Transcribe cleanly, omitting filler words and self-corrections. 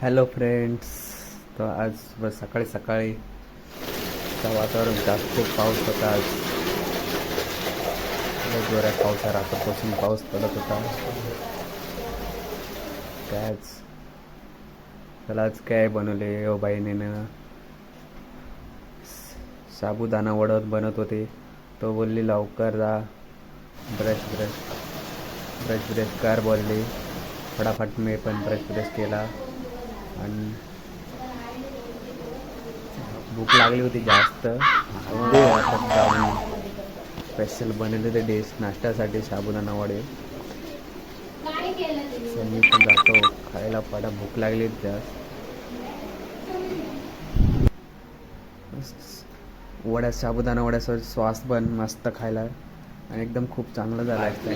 Hello friends. तर आज सकाळी सकाळी वातावरण जास्त खूप पाऊस होता. आज लय जोरात पाऊस आहे. रात्रपासून पाऊस पडत होता. काय आज त्याला आज काय बनवले ओ बाईनेनं, साबुदाणा वडा बनत होते. तो बोलली लवकर जा, ब्रश ब्रश ब्रश ब्रश कर बोलली. फटाफट मी पण ब्रश ब्रश केला आणि भूक लागली होती जास्त. जाऊन स्पेशल बनवले ते डिश नाश्त्यासाठी साबुदाणा वडे. सो मी पण जातो खायला. भूक लागली होती जास्त. साबुदाणा वड्यासोबत सॉस पण मस्त खायला आणि एकदम खूप चांगलं झालं असतं.